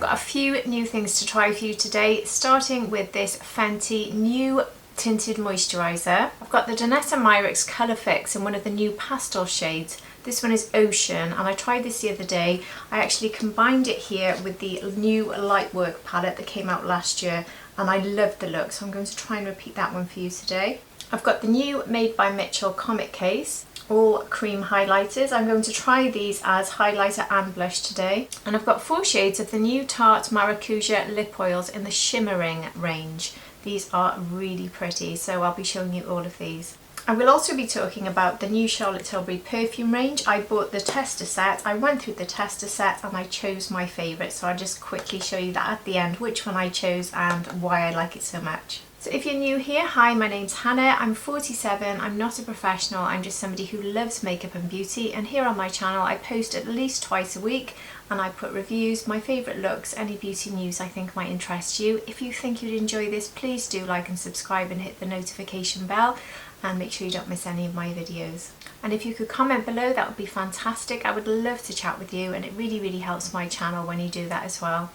got a few new things to try for you today, starting with this Fenty new Tinted Moisturiser. I've got the Danessa Myricks Colorfix in one of the new pastel shades. This one is Ocean, and I tried this the other day. I actually combined it here with the new LIGHTWORK palette that came out last year, and I loved the look, so I'm going to try and repeat that one for you today. I've got the new Made by Mitchell COMET case, all cream highlighters. I'm going to try these as highlighter and blush today. And I've got 4 shades of the new Tarte Maracuja lip oils in the shimmering range. These are really pretty, so I'll be showing you all of these. I will also be talking about the new Charlotte Tilbury perfume range. I bought the tester set, I went through the tester set and I chose my favourite, so I'll just quickly show you that at the end, which one I chose and why I like it so much. So if you're new here, hi, my name's Hannah, I'm 47, I'm not a professional, I'm just somebody who loves makeup and beauty, and here on my channel I post at least twice a week and I put reviews, my favourite looks, any beauty news I think might interest you. If you think you'd enjoy this, please do like and subscribe and hit the notification bell, and make sure you don't miss any of my videos. And if you could comment below, that would be fantastic. I would love to chat with you, and it really helps my channel when you do that as well.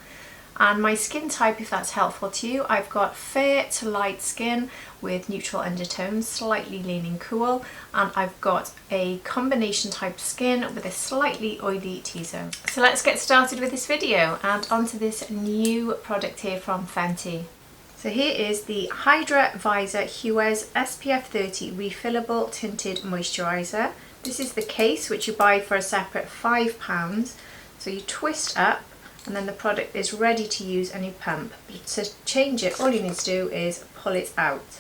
And my skin type, if that's helpful to you, I've got fair to light skin with neutral undertones, slightly leaning cool, and I've got a combination type skin with a slightly oily T-zone. So let's get started with this video and onto this new product here from Fenty. So here is the HYDRA VIZOR HUEZ SPF 30 Refillable Tinted Moisturiser. This is the case, which you buy for a separate £5. So you twist up and then the product is ready to use and you pump. But to change it, all you need to do is pull it out.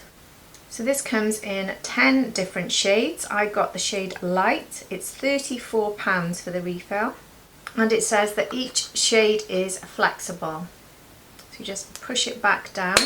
So this comes in 10 different shades. I got the shade Light. It's £34 for the refill. And it says that each shade is flexible. So you just push it back down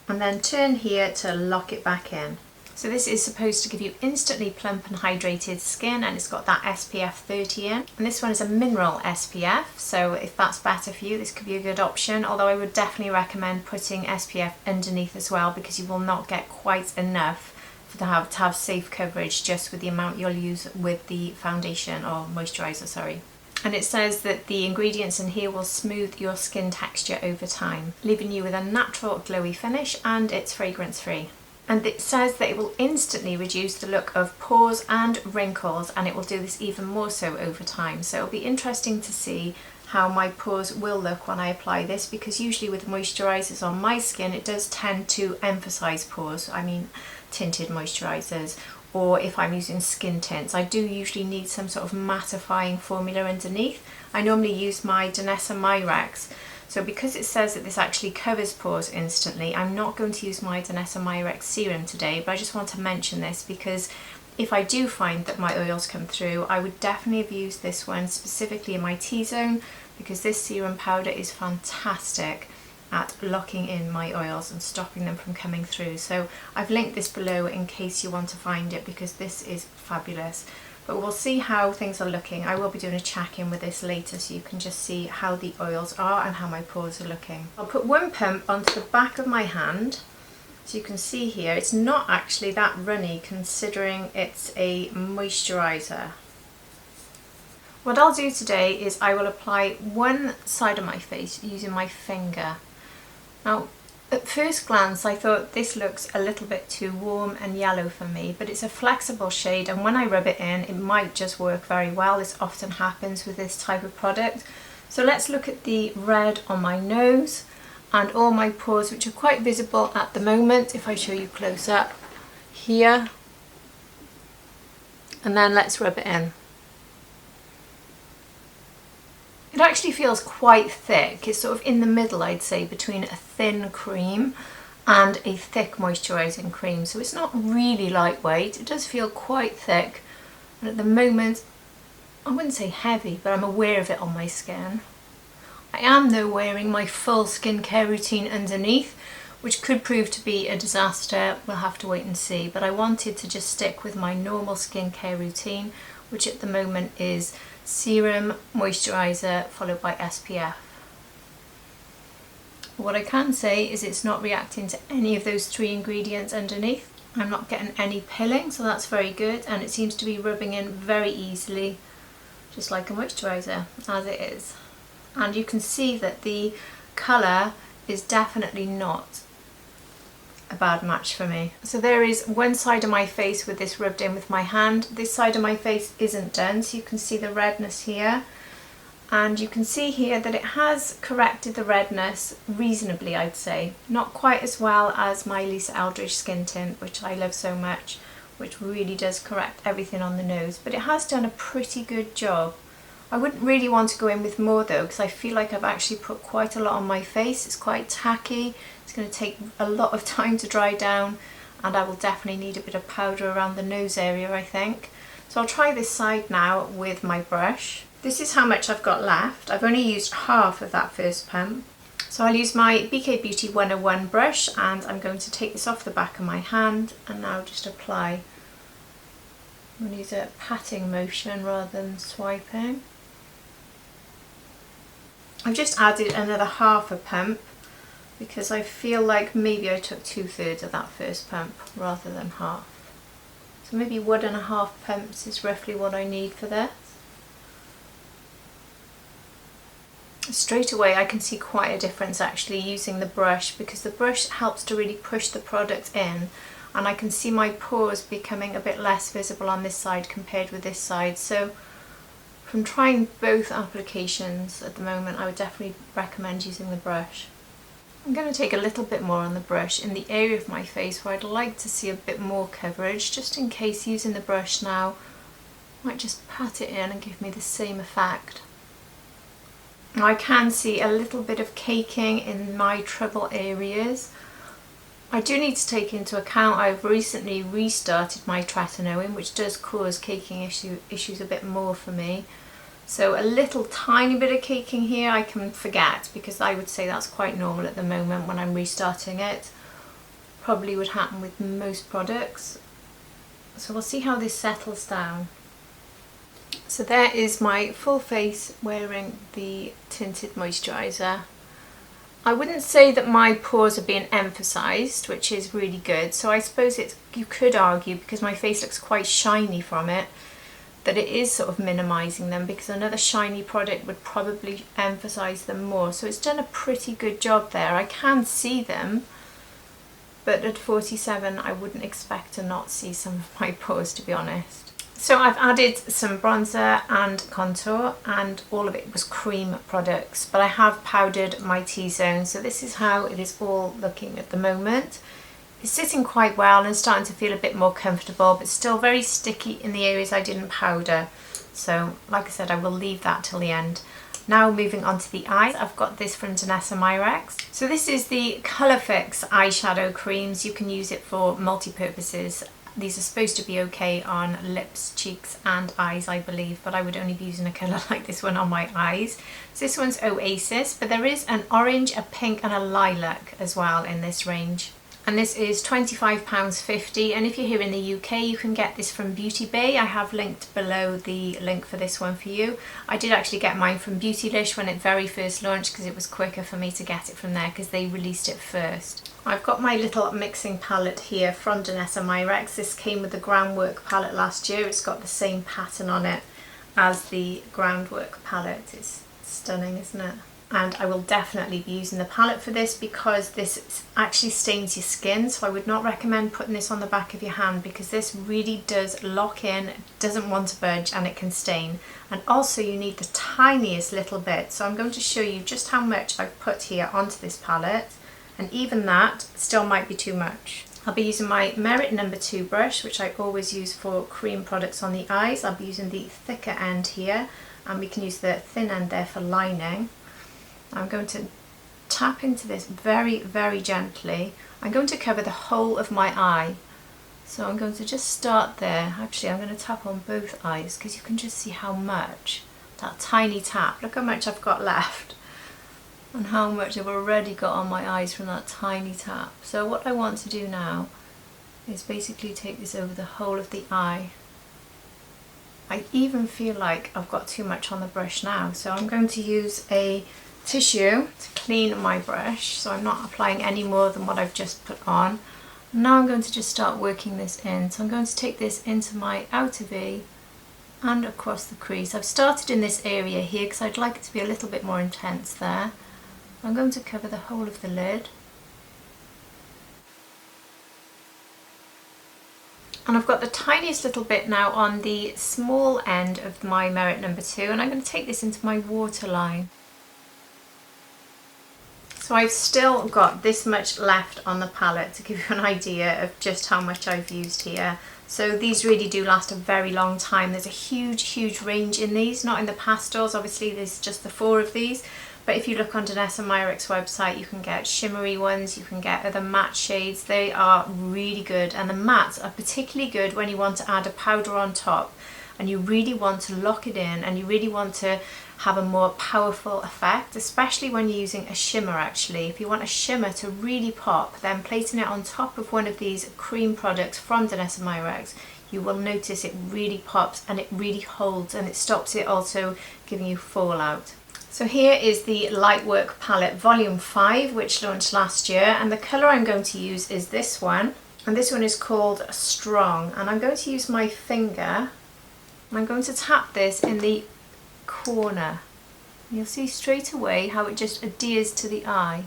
and then turn here to lock it back in. So this is supposed to give you instantly plump and hydrated skin, and it's got that SPF 30 in. And this one is a mineral SPF, so if that's better for you, this could be a good option. Although I would definitely recommend putting SPF underneath as well, because you will not get quite enough to have safe coverage just with the amount you'll use with the foundation or moisturiser, sorry. And it says that the ingredients in here will smooth your skin texture over time, leaving you with a natural glowy finish, and it's fragrance free. And it says that it will instantly reduce the look of pores and wrinkles, and it will do this even more so over time. So it'll be interesting to see how my pores will look when I apply this, because usually with moisturisers on my skin it does tend to emphasise pores. I mean tinted moisturisers, or if I'm using skin tints, I do usually need some sort of mattifying formula underneath. I normally use my Danessa Myricks. So because it says that this actually covers pores instantly, I'm not going to use my Danessa Myricks serum today, but I just want to mention this because if I do find that my oils come through, I would definitely have used this one specifically in my T-zone, because this serum powder is fantastic at locking in my oils and stopping them from coming through. So I've linked this below in case you want to find it, because this is fabulous. But we'll see how things are looking. I will be doing a check-in with this later, so you can just see how the oils are and how my pores are looking. I'll put one pump onto the back of my hand. So you can see here, it's not actually that runny considering it's a moisturiser. What I'll do today is I will apply one side of my face using my finger. Now, at first glance I thought this looks a little bit too warm and yellow for me, but it's a flexible shade, and when I rub it in it might just work very well. This often happens with this type of product. So let's look at the red on my nose and all my pores, which are quite visible at the moment. If I show you close up here, and then let's rub it in. It actually feels quite thick. It's sort of in the middle, I'd say, between a thin cream and a thick moisturising cream. So it's not really lightweight. It does feel quite thick. And at the moment, I wouldn't say heavy, but I'm aware of it on my skin. I am, though, wearing my full skincare routine underneath, which could prove to be a disaster. We'll have to wait and see. But I wanted to just stick with my normal skincare routine, which at the moment is serum, moisturiser, followed by SPF. What I can say is it's not reacting to any of those 3 ingredients underneath. I'm not getting any pilling, so that's very good, and it seems to be rubbing in very easily, just like a moisturiser, as it is. and you can see that the colour is definitely not a bad match for me. So there is one side of my face with this rubbed in with my hand. This side of my face isn't done, so you can see the redness here, and you can see here that it has corrected the redness reasonably, I'd say. Not quite as well as my Lisa Eldridge skin tint, which I love so much, which really does correct everything on the nose, but it has done a pretty good job. I wouldn't really want to go in with more though, because I feel like I've actually put quite a lot on my face. It's quite tacky, it's going to take a lot of time to dry down, and I will definitely need a bit of powder around the nose area, I think. So I'll try this side now with my brush. This is how much I've got left. I've only used half of that first pump. So I'll use my BK Beauty 101 brush, and I'm going to take this off the back of my hand and now just apply. I'm going to use a patting motion rather than swiping. I've just added another half a pump because I feel like maybe I took 2/3 of that first pump rather than half. So maybe 1.5 pumps is roughly what I need for this. Straight away I can see quite a difference actually using the brush, because the brush helps to really push the product in, and I can see my pores becoming a bit less visible on this side compared with this side. So from trying both applications at the moment, I would definitely recommend using the brush. I'm going to take a little bit more on the brush in the area of my face where I'd like to see a bit more coverage, just in case using the brush now might just pat it in and give me the same effect. Now I can see a little bit of caking in my trouble areas. I do need to take into account I've recently restarted my tretinoin, which does cause caking issues a bit more for me. So a little tiny bit of caking here I can forget, because I would say that's quite normal at the moment when I'm restarting it. Probably would happen with most products. So we'll see how this settles down. So there is my full face wearing the tinted moisturiser. I wouldn't say that my pores are being emphasised, which is really good. So I suppose you could argue, because my face looks quite shiny from it, that it is sort of minimising them, because another shiny product would probably emphasise them more. So it's done a pretty good job there. I can see them, but at 47 I wouldn't expect to not see some of my pores, to be honest. So I've added some bronzer and contour, and all of it was cream products, but I have powdered my T-zone, so this is how it is all looking at the moment. It's sitting quite well and starting to feel a bit more comfortable, but still very sticky in the areas I didn't powder. So like I said, I will leave that till the end. Now moving on to the eyes, I've got this from Danessa Myricks. So this is the Colorfix eyeshadow creams. You can use it for multi-purposes. These are supposed to be okay on lips, cheeks and eyes, I believe, but I would only be using a colour like this one on my eyes. So this one's Oasis, but there is an orange, a pink and a lilac as well in this range. And this is £25.50, and if you're here in the UK you can get this from Beauty Bay. I have linked below the link for this one for you. I did actually get mine from Beautylish when it very first launched, because it was quicker for me to get it from there because they released it first. I've got my little mixing palette here from Danessa Myricks. This came with the Groundwork palette last year. It's got the same pattern on it as the Groundwork palette. It's stunning, isn't it? And I will definitely be using the palette for this, because this actually stains your skin, so I would not recommend putting this on the back of your hand, because this really does lock in, doesn't want to budge, and it can stain. And also you need the tiniest little bit, so I'm going to show you just how much I've put here onto this palette, and even that still might be too much. I'll be using my Merit No. 2 brush, which I always use for cream products on the eyes. I'll be using the thicker end here, and we can use the thin end there for lining. I'm going to tap into this very, very gently. I'm going to cover the whole of my eye. So I'm going to just start there. Actually, I'm going to tap on both eyes, because you can just see how much, that tiny tap. Look how much I've got left, and how much I've already got on my eyes from that tiny tap. So what I want to do now is basically take this over the whole of the eye. I even feel like I've got too much on the brush now, so I'm going to use a tissue to clean my brush, so I'm not applying any more than what I've just put on. Now I'm going to just start working this in. So I'm going to take this into my outer V and across the crease. I've started in this area here because I'd like it to be a little bit more intense there. I'm going to cover the whole of the lid. And I've got the tiniest little bit now on the small end of my Merit number 2, and I'm going to take this into my waterline. So I've still got this much left on the palette to give you an idea of just how much I've used here. So these really do last a very long time. There's a huge range in these, not in the pastels, obviously there's just the 4 of these. But if you look on Danessa Myricks website, you can get shimmery ones, you can get other matte shades. They are really good, and the mattes are particularly good when you want to add a powder on top and you really want to lock it in and you really want to have a more powerful effect, especially when you're using a shimmer actually. If you want a shimmer to really pop, then placing it on top of one of these cream products from Danessa Myricks, you will notice it really pops and it really holds, and it stops it also giving you fallout. So here is the Lightwork palette volume 5, which launched last year, and the colour I'm going to use is this one, and this one is called Strong, and I'm going to use my finger and I'm going to tap this in the corner. You'll see straight away how it just adheres to the eye.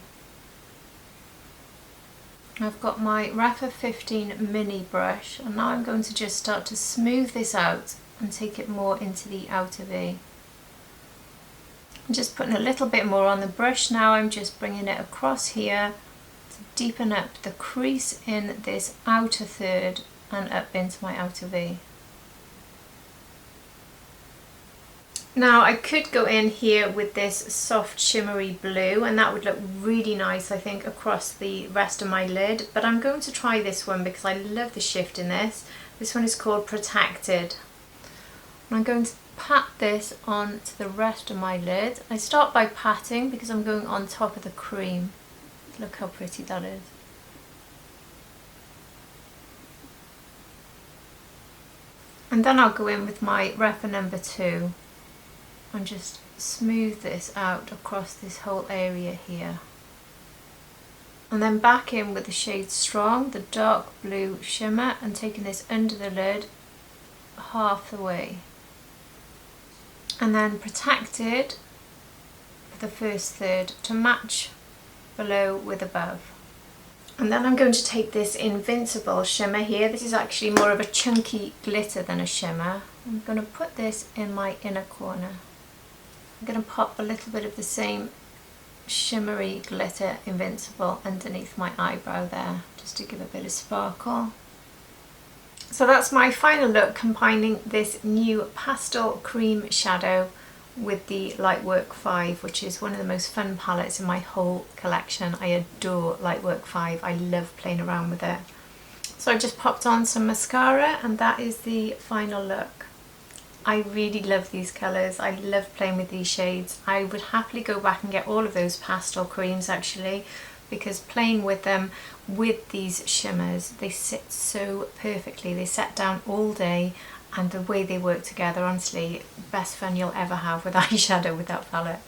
I've got my Rapha 15 mini brush, and now I'm going to just start to smooth this out and take it more into the outer V. I'm just putting a little bit more on the brush now. I'm just bringing it across here to deepen up the crease in this outer third and up into my outer V. Now I could go in here with this soft shimmery blue, and that would look really nice I think across the rest of my lid, but I'm going to try this one because I love the shift in this. This one is called Protected. And I'm going to pat this on to the rest of my lid. I start by patting because I'm going on top of the cream. Look how pretty that is. And then I'll go in with my Rapha number 2 and just smooth this out across this whole area here. And then back in with the shade Strong, the dark blue shimmer, and taking this under the lid half the way. And then Protected for the first third to match below with above. And then I'm going to take this Invincible shimmer here. This is actually more of a chunky glitter than a shimmer. I'm going to put this in my inner corner. I'm going to pop a little bit of the same shimmery glitter Invincible underneath my eyebrow there, just to give a bit of sparkle. So that's my final look, combining this new pastel cream shadow with the Lightwork 5, which is one of the most fun palettes in my whole collection. I adore Lightwork 5, I love playing around with it. So I've just popped on some mascara, and that is the final look. I really love these colours, I love playing with these shades. I would happily go back and get all of those pastel creams actually, because playing with them with these shimmers, they sit so perfectly. They set down all day, and the way they work together, honestly, best fun you'll ever have with eyeshadow with that palette.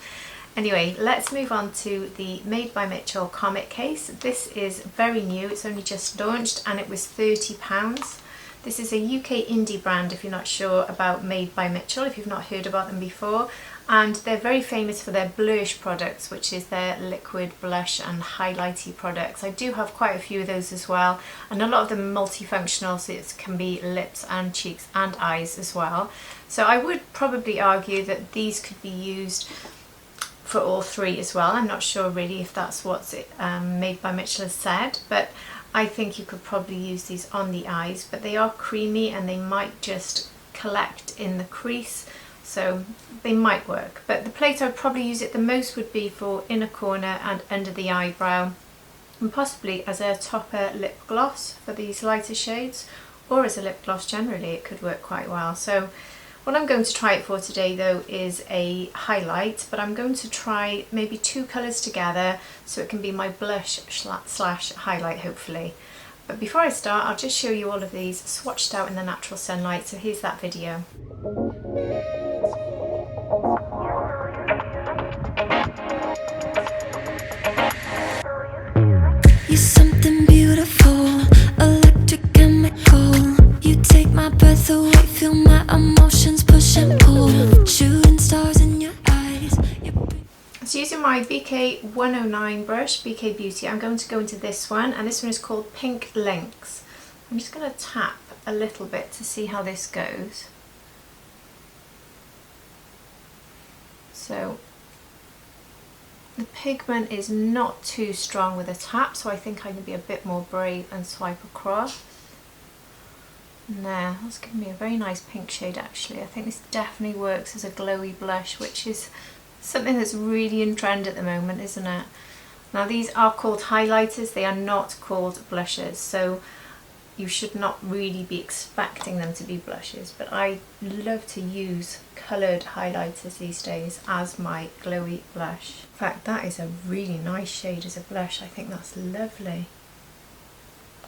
Anyway, let's move on to the Made by Mitchell COMET case. This is very new, it's only just launched, and it was £30. This is a UK indie brand if you're not sure about Made by Mitchell, if you've not heard about them before. And they're very famous for their blush products, which is their liquid blush and highlighty products. I do have quite a few of those as well, and a lot of them multifunctional, so it can be lips and cheeks and eyes as well. So I would probably argue that these could be used for all 3 as well. I'm not sure really if that's what Made by Mitchell has said, but I think you could probably use these on the eyes, but they are creamy and they might just collect in the crease, so they might work. But the place I'd probably use it the most would be for inner corner and under the eyebrow, and possibly as a topper lip gloss for these lighter shades, or as a lip gloss generally it could work quite well. So what I'm going to try it for today though is a highlight, but I'm going to try maybe 2 colours together so it can be my blush slash highlight hopefully. But before I start, I'll just show you all of these swatched out in the natural sunlight, so here's that video. You're something beautiful, electric chemical. You take my breath away, feel my emotions push my BK 109 brush, BK Beauty, I'm going to go into this one, and this one is called Pink Lynx. I'm just going to tap a little bit to see how this goes. So the pigment is not too strong with a tap, so I think I can be a bit more brave and swipe across. And there, that's giving me a very nice pink shade actually. I think this definitely works as a glowy blush, which is something that's really in trend at the moment, isn't it? Now these are called highlighters, they are not called blushes, so you should not really be expecting them to be blushes, but I love to use coloured highlighters these days as my glowy blush. In fact, that is a really nice shade as a blush. I think that's lovely.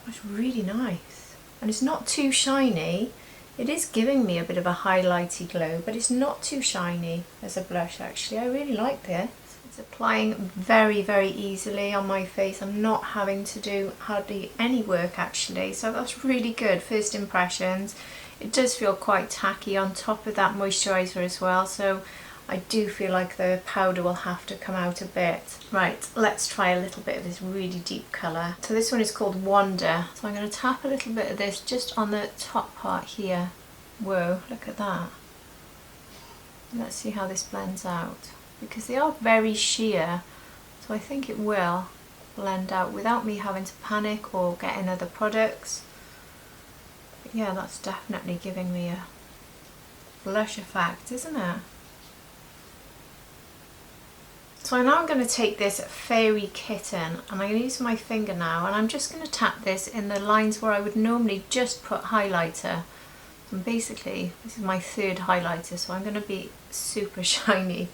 That's really nice. And it's not too shiny. It is giving me a bit of a highlighty glow, but it's not too shiny as a blush actually. I really like this. It's applying very, very easily on my face. I'm not having to do hardly any work actually, so that's really good. First impressions. It does feel quite tacky on top of that moisturiser as well, so I do feel like the powder will have to come out a bit. Right, let's try a little bit of this really deep colour. So this one is called Wander. So I'm going to tap a little bit of this just on the top part here. Whoa, look at that. Let's see how this blends out. Because they are very sheer, so I think it will blend out without me having to panic or getting other products. But yeah, that's definitely giving me a blush effect, isn't it? So now I'm going to take this Fairy Kitten and I'm going to use my finger now, and I'm just going to tap this in the lines where I would normally just put highlighter. And basically this is my third highlighter, so I'm going to be super shiny.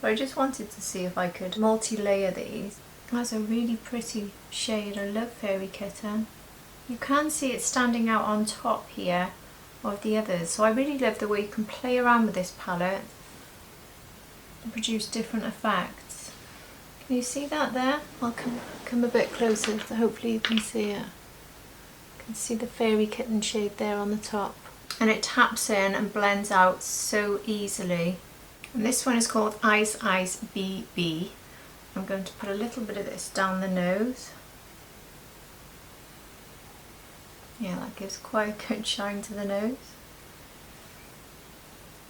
But I just wanted to see if I could multi-layer these. That's a really pretty shade. I love Fairy Kitten. You can see it standing out on top here of the others, so I really love the way you can play around with this palette and produce different effects. Can you see that there? I'll come a bit closer so hopefully you can see it. You can see the Fairy Kitten shade there on the top. And it taps in and blends out so easily. And this one is called Ice Ice BB. I'm going to put a little bit of this down the nose. Yeah, that gives quite a good shine to the nose.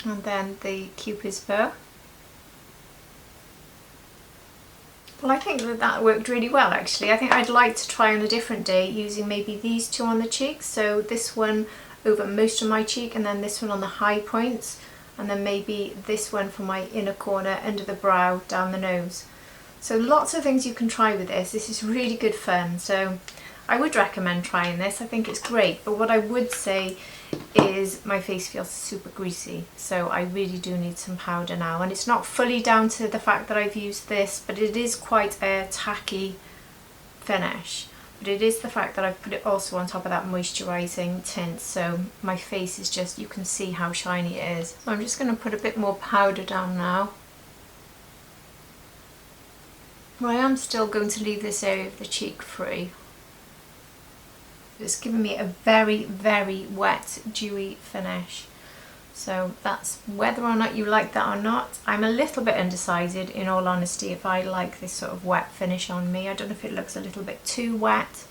And then the Cupid's bow. Well, I think that worked really well actually. I think I'd like to try on a different day using maybe these two on the cheeks. So this one over most of my cheek and then this one on the high points, and then maybe this one for my inner corner, under the brow, down the nose. So lots of things you can try with this. This is really good fun. So I would recommend trying this. I think it's great. But what I would say is my face feels super greasy, so I really do need some powder now. And it's not fully down to the fact that I've used this, but it is quite a tacky finish. But it is the fact that I've put it also on top of that moisturising tint, so my face is just, you can see how shiny it is. So I'm just going to put a bit more powder down now. Well, I am still going to leave this area of the cheek free. It's given me a very, very wet, dewy finish. So that's whether or not you like that or not. I'm a little bit undecided, in all honesty, if I like this sort of wet finish on me. I don't know if it looks a little bit too wet.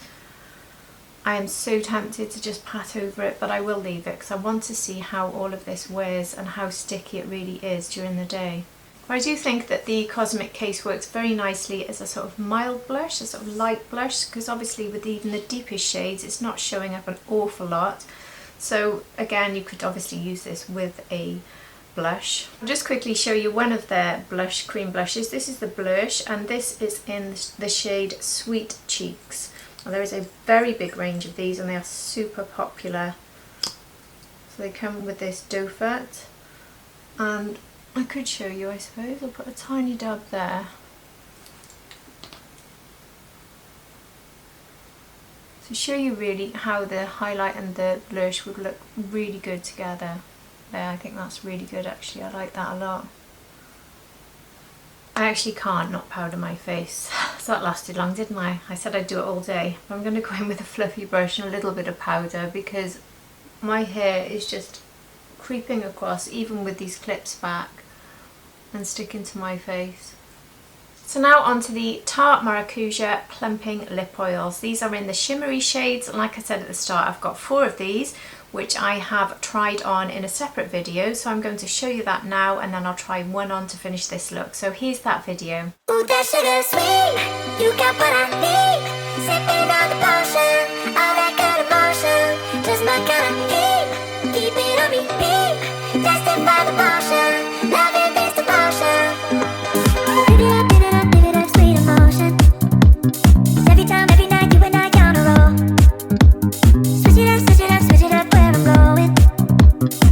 I am so tempted to just pat over it, but I will leave it because I want to see how all of this wears and how sticky it really is during the day. I do think that the Cosmic case works very nicely as a sort of mild blush, a sort of light blush, because obviously with even the deepest shades it's not showing up an awful lot. So again, you could obviously use this with a blush. I'll just quickly show you one of their blush, cream blushes. This is the Blush, and this is in the shade Sweet Cheeks. Now, there is a very big range of these and they are super popular. So they come with this doe foot, and I could show you, I suppose. I'll put a tiny dab there. To show you really how the highlight and the blush would look really good together. There, I think that's really good actually. I like that a lot. I actually can't not powder my face. So that lasted long, didn't I? I said I'd do it all day. I'm going to go in with a fluffy brush and a little bit of powder because my hair is just creeping across, even with these clips back, and sticking to my face. So now onto the Tarte Maracuja Plumping Lip Oils. These are in the shimmery shades. Like I said at the start, I've got 4 of these, which I have tried on in a separate video. So I'm going to show you that now, and then I'll try one on to finish this look. So here's that video. Ooh, that sugar sweet, you got what I need. Sipping on the potion, all that good emotion, just my kind of heat. Keep it on repeat, destined by the potion, loving this devotion. Live it up, sweet emotion. Every time, every night, you and I on a roll. Switch it up, switch it up, switch it up where I'm going.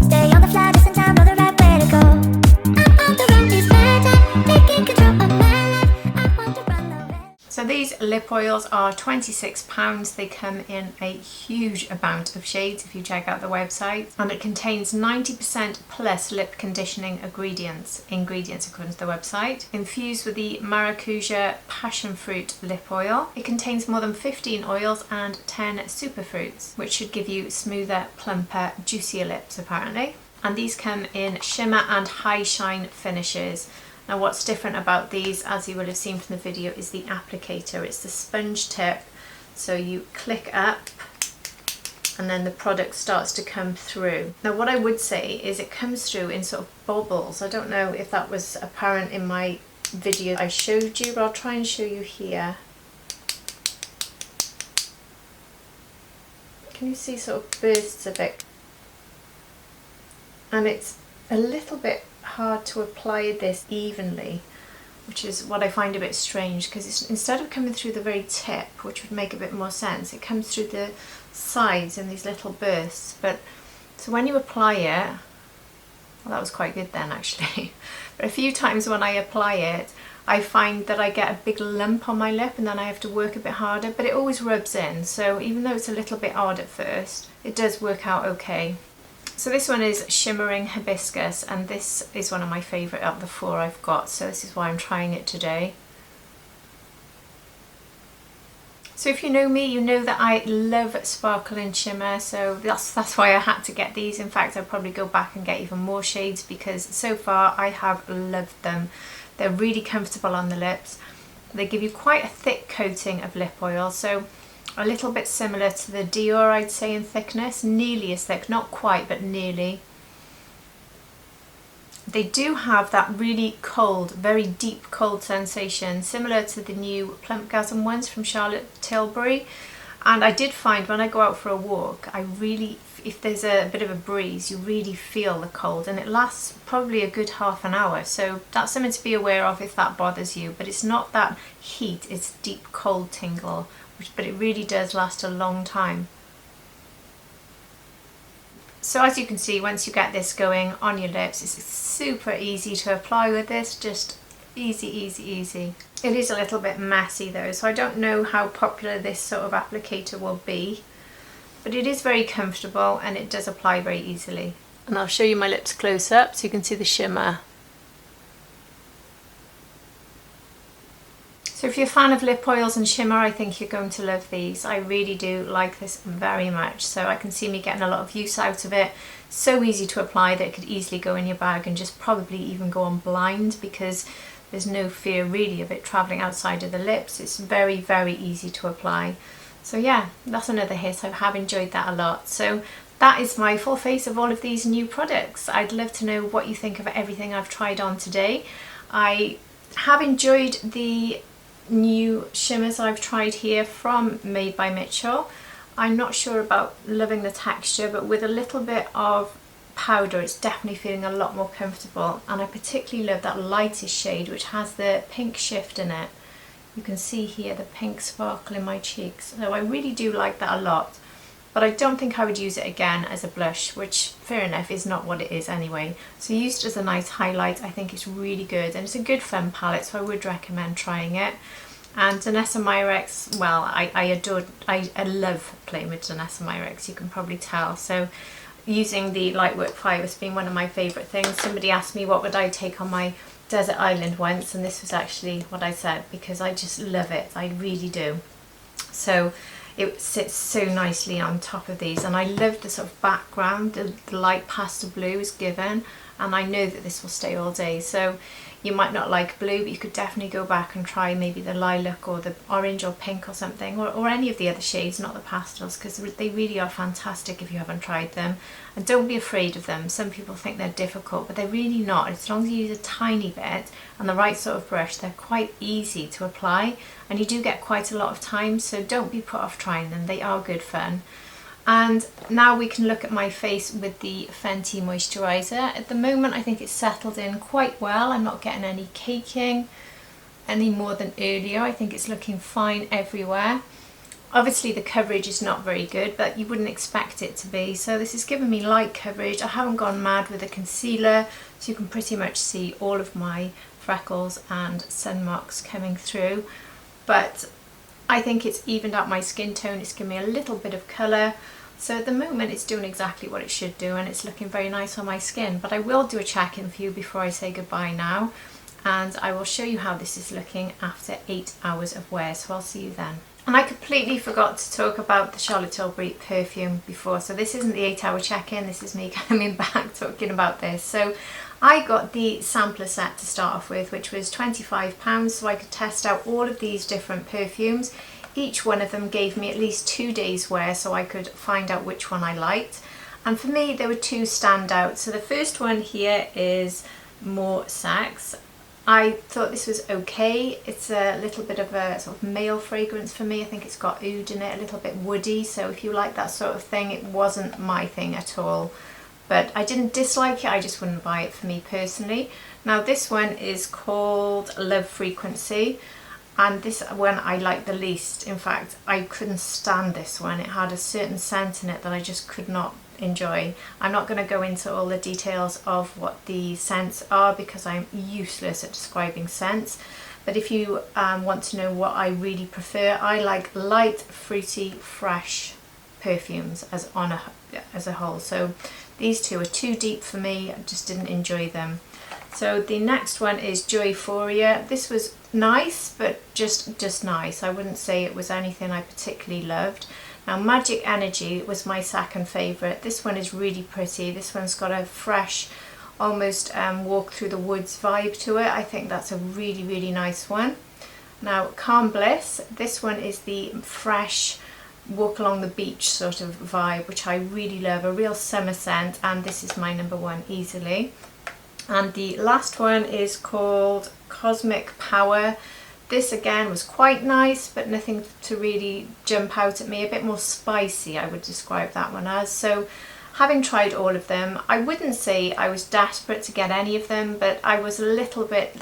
Stay on the fly, just in time, know the right way to go. I'm on the road, this time, taking control of my life. I want to run the rest. So these lip oils are £26. They come in a huge amount of shades if you check out the website, and it contains 90% plus lip conditioning ingredients according to the website. Infused with the Maracuja passion fruit lip oil. It contains more than 15 oils and 10 superfruits, which should give you smoother, plumper, juicier lips apparently. And these come in shimmer and high shine finishes. Now what's different about these, as you will have seen from the video, is the applicator. It's the sponge tip, so you click up and then the product starts to come through. Now what I would say is it comes through in sort of bubbles. I don't know if that was apparent in my video I showed you, but I'll try and show you here. Can you see sort of bursts of it? And it's a little bit hard to apply this evenly, which is what I find a bit strange, because it's, instead of coming through the very tip, which would make a bit more sense, it comes through the sides in these little bursts. But so when you apply it, well, that was quite good then actually, but a few times when I apply it I find that I get a big lump on my lip and then I have to work a bit harder, but it always rubs in, so even though it's a little bit odd at first, it does work out okay. So this one is Shimmering Hibiscus, and this is one of my favourite of the 4 I've got, so this is why I'm trying it today. So if you know me, you know that I love sparkle and shimmer, so that's why I had to get these. In fact, I'll probably go back and get even more shades because so far I have loved them. They're really comfortable on the lips. They give you quite a thick coating of lip oil, so a little bit similar to the Dior, I'd say, in thickness, nearly as thick, not quite, but nearly. They do have that really cold, very deep cold sensation, similar to the new Plumpgasm ones from Charlotte Tilbury. And I did find when I go out for a walk, I really, if there's a bit of a breeze, you really feel the cold, and it lasts probably a good half an hour. So that's something to be aware of if that bothers you, but it's not that heat, it's deep cold tingle. But it really does last a long time. So as you can see, once you get this going on your lips, it's super easy to apply with this, just easy, easy, easy. It is a little bit messy though, so I don't know how popular this sort of applicator will be, but it is very comfortable and it does apply very easily. And I'll show you my lips close up so you can see the shimmer. So if you're a fan of lip oils and shimmer, I think you're going to love these. I really do like this very much. So I can see me getting a lot of use out of it. So easy to apply that it could easily go in your bag and just probably even go on blind, because there's no fear really of it traveling outside of the lips. It's very, very easy to apply. So yeah, that's another hit. I have enjoyed that a lot. So that is my full face of all of these new products. I'd love to know what you think of everything I've tried on today. I have enjoyed the new shimmers I've tried here from Made by Mitchell. I'm not sure about loving the texture, but with a little bit of powder it's definitely feeling a lot more comfortable, and I particularly love that lightest shade which has the pink shift in it. You can see here the pink sparkle in my cheeks, so I really do like that a lot, but I don't think I would use it again as a blush, which fair enough is not what it is anyway. So used as a nice highlight, I think it's really good, and it's a good fun palette, so I would recommend trying it. And Danessa Myricks, well, I love playing with Danessa Myricks, you can probably tell. So using the Lightwork 5 has been one of my favourite things. Somebody asked me what would I take on my desert island once, and this was actually what I said, because I just love it, I really do. So it sits so nicely on top of these, and I love the sort of background, the light pastel blue is given. and I know that this will stay all day. So you might not like blue, but you could definitely go back and try maybe the lilac or the orange or pink or something, or any of the other shades, not the pastels, because they really are fantastic if you haven't tried them. And don't be afraid of them. Some people think they're difficult, but they're really not. As long as you use a tiny bit and the right sort of brush, they're quite easy to apply, and you do get quite a lot of time, so don't be put off trying them. They are good fun. And now we can look at my face with the Fenty Moisturiser. At the moment I think it's settled in quite well. I'm not getting any caking any more than earlier. I think it's looking fine everywhere. Obviously the coverage is not very good, but you wouldn't expect it to be. So this is giving me light coverage. I haven't gone mad with the concealer, so you can pretty much see all of my freckles and sun marks coming through. But I think it's evened out my skin tone. It's given me a little bit of colour. So at the moment it's doing exactly what it should do, and it's looking very nice on my skin. But I will do a check-in for you before I say goodbye now, and I will show you how this is looking after 8 hours of wear. So I'll see you then. And I completely forgot to talk about the Charlotte Tilbury perfume before. So this isn't the 8-hour check-in, this is me coming back talking about this. So I got the sampler set to start off with, which was £25, so I could test out all of these different perfumes. Each one of them gave me at least 2 days wear, so I could find out which one I liked. And for me, there were two standouts. So the first one here is More Sex. I thought this was okay. It's a little bit of a sort of male fragrance for me. I think it's got oud in it, a little bit woody. So if you like that sort of thing, it wasn't my thing at all. But I didn't dislike it, I just wouldn't buy it for me personally. Now this one is called Love Frequency, and this one I like the least. In fact, I couldn't stand this one. It had a certain scent in it that I just could not enjoy. I'm not going to go into all the details of what the scents are because I'm useless at describing scents. But if you want to know what I really prefer, I like light, fruity, fresh perfumes as a whole. So these two are too deep for me. I just didn't enjoy them. So the next one is Joyphoria. This was nice, but just nice. I wouldn't say it was anything I particularly loved. Now Magic Energy was my second favourite. This one is really pretty. This one's got a fresh, almost walk through the woods vibe to it. I think that's a really nice one. Now Calm Bliss. This one is the fresh, walk along the beach sort of vibe, which I really love. A real summer scent, and this is my number one easily. And the last one is called Cosmic Power. This again was quite nice, but nothing to really jump out at me. A bit more spicy, I would describe that one as. So having tried all of them, I wouldn't say I was desperate to get any of them, but I was a little bit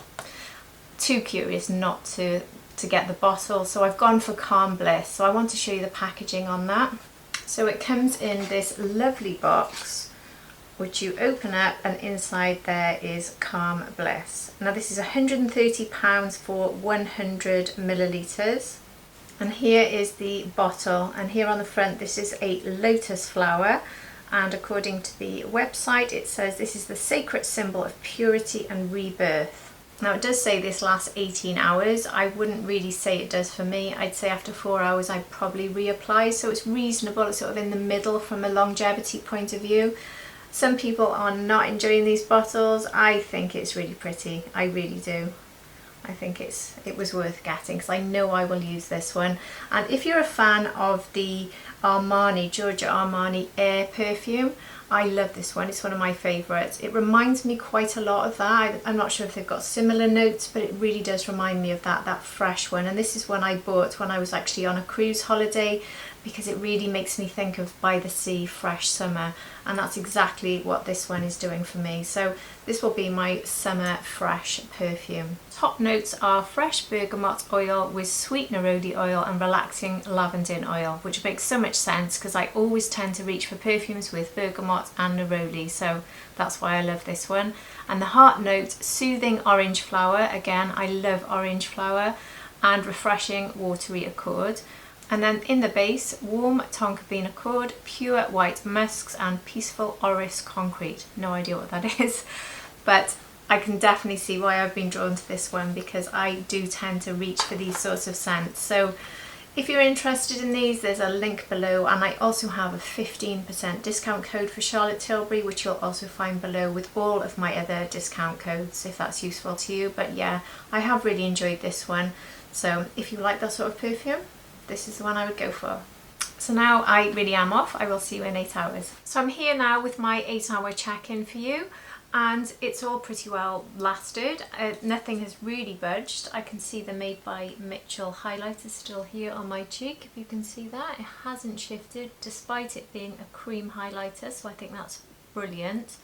too curious not to get the bottle. So I've gone for Calm Bliss. So I want to show you the packaging on that. So it comes in this lovely box, which you open up, and inside there is Calm Bliss. Now this is £130 for 100 millilitres. And here is the bottle, and here on the front this is a lotus flower, and according to the website it says this is the sacred symbol of purity and rebirth. Now it does say this lasts 18 hours. I wouldn't really say it does for me. I'd say after 4 hours I'd probably reapply, so it's reasonable. It's sort of in the middle from a longevity point of view. Some people are not enjoying these bottles. I think it's really pretty. I really do. I think it was worth getting because I know I will use this one. And if you're a fan of the Armani, Giorgio Armani Air perfume, I love this one. It's one of my favourites. It reminds me quite a lot of that. I'm not sure if they've got similar notes, but it really does remind me of that fresh one. And this is one I bought when I was actually on a cruise holiday, because it really makes me think of by the sea, fresh summer, and that's exactly what this one is doing for me. So this will be my summer fresh perfume. Top notes are fresh bergamot oil with sweet neroli oil and relaxing lavender oil, which makes so much sense because I always tend to reach for perfumes with bergamot and neroli, so that's why I love this one. And the heart note, soothing orange flower. Again, I love orange flower, and refreshing watery accord. And then in the base, warm tonka bean accord, pure white musks, and peaceful orris concrete. No idea what that is, but I can definitely see why I've been drawn to this one, because I do tend to reach for these sorts of scents. So If you're interested in these, there's a link below, and I also have a 15% discount code for Charlotte Tilbury, which you'll also find below with all of my other discount codes, if that's useful to you. But yeah, I have really enjoyed this one. So if you like that sort of perfume, this is the one I would go for. So now I really am off. I will see you in 8 hours. So I'm here now with my 8-hour check-in for you. And it's all pretty well lasted. Nothing has really budged. I can see the Made by Mitchell highlighter still here on my cheek, if you can see that. It hasn't shifted despite it being a cream highlighter, so I think that's brilliant.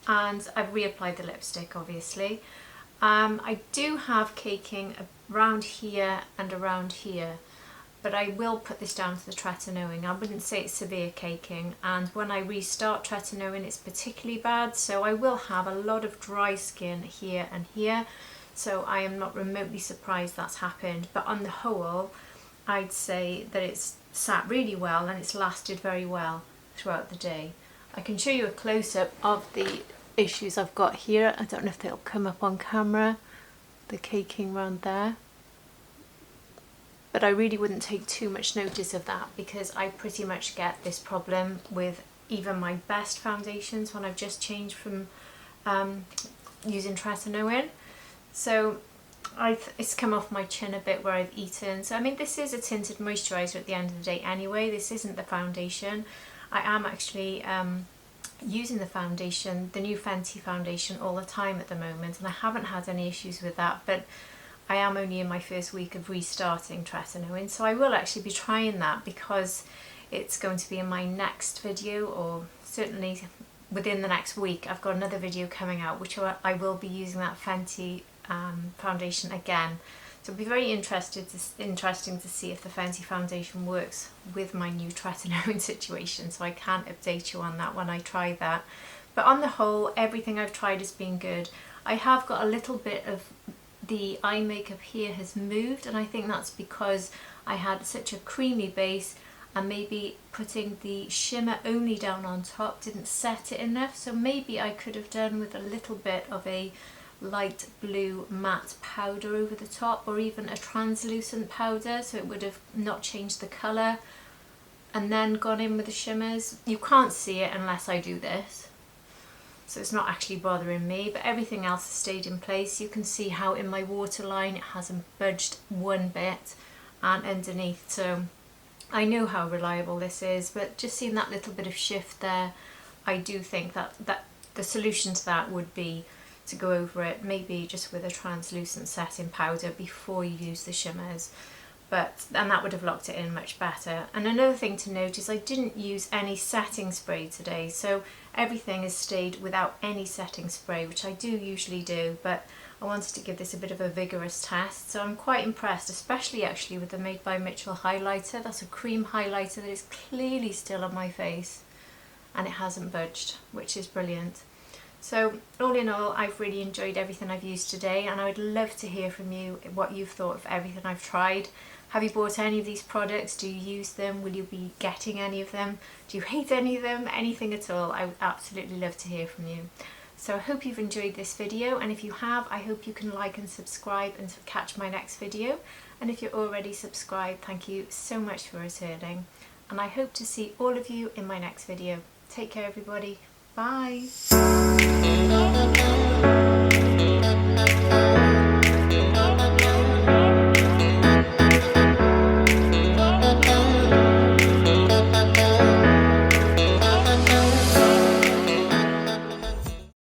And I've reapplied the lipstick, obviously. I do have caking around here and around here, but I will put this down to the tretinoin. I wouldn't say it's severe caking, and when I restart tretinoin it's particularly bad, so I will have a lot of dry skin here and here, so I am not remotely surprised that's happened. But on the whole, I'd say that it's sat really well and it's lasted very well throughout the day. I can show you a close-up of the issues I've got here. I don't know if they'll come up on camera, the caking around there. But I really wouldn't take too much notice of that, because I pretty much get this problem with even my best foundations when I've just changed from using tretinoin. So it's come off my chin a bit where I've eaten. So I mean, this is a tinted moisturiser at the end of the day anyway. This isn't the foundation. I am actually using the foundation, the new Fenty foundation, all the time at the moment, and I haven't had any issues with that. But I am only in my first week of restarting tretinoin, so I will actually be trying that, because it's going to be in my next video, or certainly within the next week. I've got another video coming out which I will be using that Fenty foundation again. So it'll be very interesting to see if the Fenty foundation works with my new tretinoin situation, so I can update you on that when I try that. But on the whole, everything I've tried has been good. I have got a little bit of the eye makeup here has moved, and I think that's because I had such a creamy base, and maybe putting the shimmer only down on top didn't set it enough. So maybe I could have done with a little bit of a light blue matte powder over the top, or even a translucent powder, so it would have not changed the colour, and then gone in with the shimmers. You can't see it unless I do this, so it's not actually bothering me, but everything else has stayed in place. You can see how in my waterline it hasn't budged one bit, and underneath, so I know how reliable this is. But just seeing that little bit of shift there, I do think that the solution to that would be to go over it maybe just with a translucent setting powder before you use the shimmers. And that would have locked it in much better. And another thing to note is I didn't use any setting spray today, so everything has stayed without any setting spray, which I do usually do, but I wanted to give this a bit of a vigorous test. So I'm quite impressed, especially actually with the Made by Mitchell highlighter. That's a cream highlighter that is clearly still on my face, and it hasn't budged, which is brilliant. So all in all, I've really enjoyed everything I've used today, and I would love to hear from you what you've thought of everything I've tried. Have you bought any of these products? Do you use them? Will you be getting any of them? Do you hate any of them? Anything at all? I would absolutely love to hear from you. So I hope you've enjoyed this video, and if you have, I hope you can like and subscribe and catch my next video. And if you're already subscribed, thank you so much for returning, and I hope to see all of you in my next video. Take care everybody. Bye.